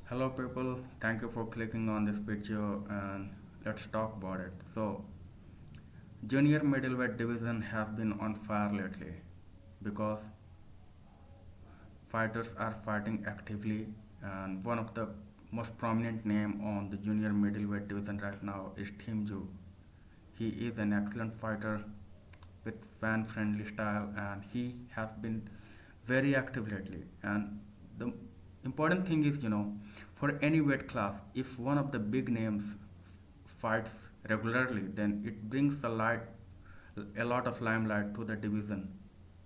Hello people, thank you for clicking on this video and let's talk about it. Junior middleweight division has been on fire lately because fighters are fighting actively, and one of the most prominent name on the junior middleweight division right now is Tim Tszyu. He is an excellent fighter with fan-friendly style, and he has been very active lately. And the important thing is, for any weight class, if one of the big names fights regularly, then it brings a lot of limelight to the division,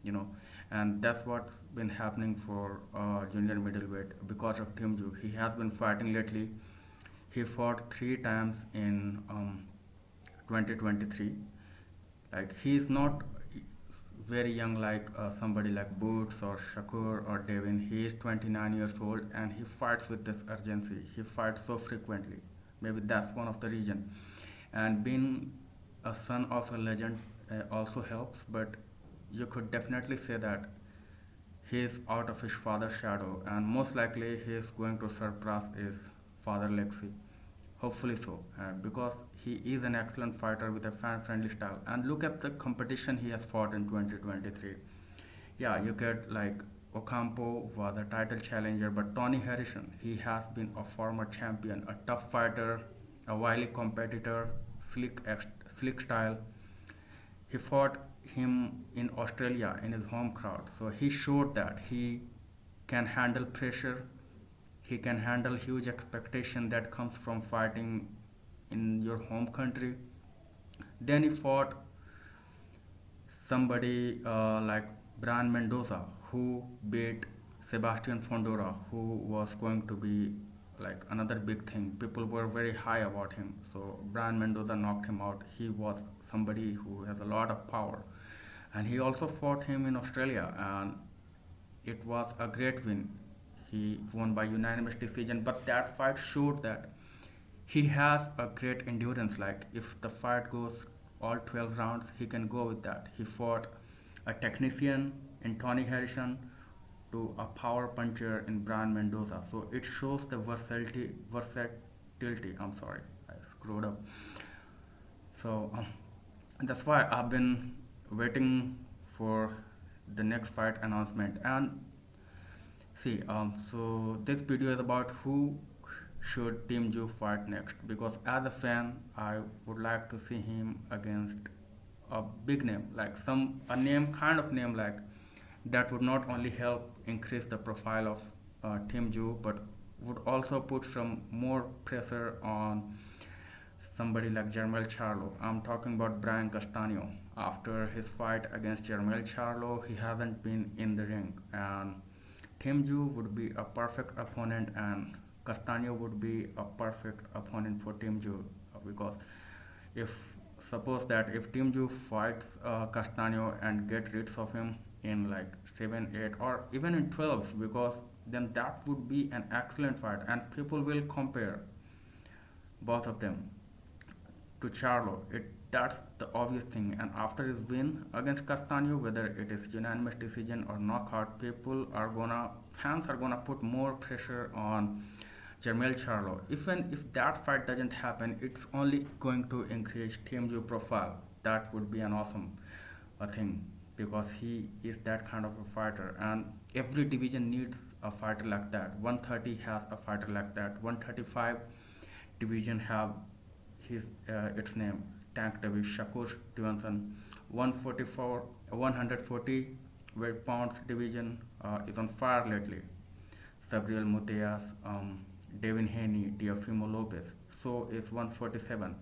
you know, and that's what's been happening for junior middleweight because of Tim Tszyu. He has been fighting lately. He fought three times in 2023. Like he is not very young like somebody like Boots or Shakur or Devin. He is 29 years old and he fights with this urgency. He fights so frequently. Maybe that's one of the reason. And being a son of a legend also helps, but you could definitely say that he is out of his father's shadow, and most likely he is going to surpass his father legacy. Hopefully so, because he is an excellent fighter with a fan-friendly style. And look at the competition he has fought in 2023. Yeah, you get like Ocampo was a title challenger, but Tony Harrison, he has been a former champion, a tough fighter, a wily competitor, slick style. He fought him in Australia in his home crowd, so he showed that he can handle pressure, he can handle huge expectation that comes from fighting in your home country. Then he fought somebody like Brian Mendoza, who beat Sebastian Fondora, who was going to be like another big thing. People were very high about him. So Brian Mendoza knocked him out. He was somebody who has a lot of power. And he also fought him in Australia, and it was a great win. He won by unanimous decision, but that fight showed that he has a great endurance. Like if the fight goes all 12 rounds, he can go with that. He fought a technician in Tony Harrison to a power puncher in Brian Mendoza. So it shows the versatility. I'm sorry, I screwed up. So that's why I've been waiting for the next fight announcement. And see, so this video is about who should Team Tszyu fight next, because as a fan, I would like to see him against a big name, like a name, kind of name like that would not only help increase the profile of Team Tszyu, but would also put some more pressure on somebody like Jermell Charlo. I'm talking about Brian Castano. After his fight against Jermell Charlo, he hasn't been in the ring, and Tim Tszyu would be a perfect opponent, and Castano would be a perfect opponent for Tim Tszyu, because if suppose that if Tim Tszyu fights Castano and get rid of him in like 7, 8, or even in 12, because then that would be an excellent fight, and people will compare both of them to Charlo. That's the obvious thing. And after his win against Castano, whether it is unanimous decision or knockout, fans are gonna put more pressure on Jermell Charlo. Even if that fight doesn't happen, it's only going to increase Team Tszyu profile. That would be an awesome thing, because he is that kind of a fighter, and every division needs a fighter like that. 130 has a fighter like that. 135 division have its name, Tank Davis, Shakur Stevenson. 140 weight pounds division is on fire lately. Sabriel Muteas, Devin Haney, Diafimo Lopez. So is 147.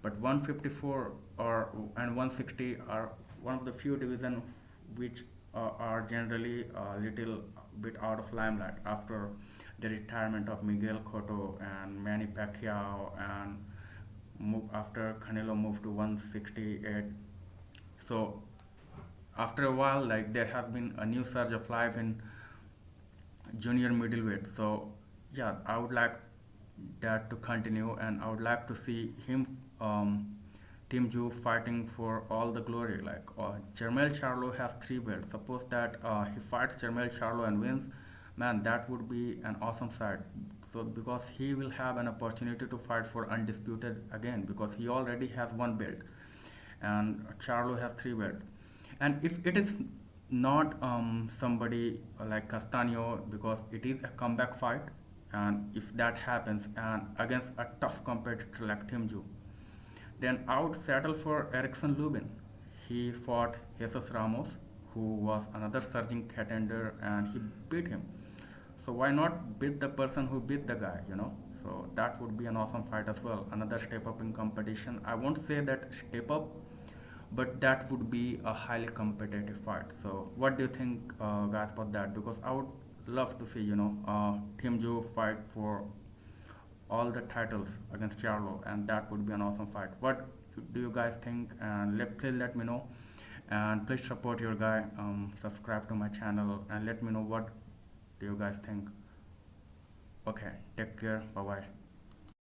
But 154 and 160 are one of the few divisions which are generally a little bit out of limelight after the retirement of Miguel Cotto and Manny Pacquiao, and after Canelo moved to 168. So after a while, like there has been a new surge of life in junior middleweight. So yeah, I would like that to continue, and I would like to see him, Team Tszyu, fighting for all the glory. Like Jermell Charlo has 3 belts. Suppose that he fights Jermell Charlo and wins, man, that would be an awesome fight. So because he will have an opportunity to fight for undisputed again, because he already has one belt and Charlo has three belts. And if it is not somebody like Castano, because it is a comeback fight, and if that happens and against a tough competitor like Tim Tszyu, then I would settle for Erickson Lubin. He fought Jesus Ramos, who was another surging contender, and he beat him. So why not beat the person who beat the guy, you know? So that would be an awesome fight as well. Another step up in competition. I won't say that step up, but that would be a highly competitive fight. So what do you think, guys, about that? Because I would love to see, Tim Tszyu fight for all the titles against Charlo, and that would be an awesome fight. What do you guys think? And please let me know, and please support your guy. Subscribe to my channel, and let me know what do you guys think. Okay, take care. Bye bye.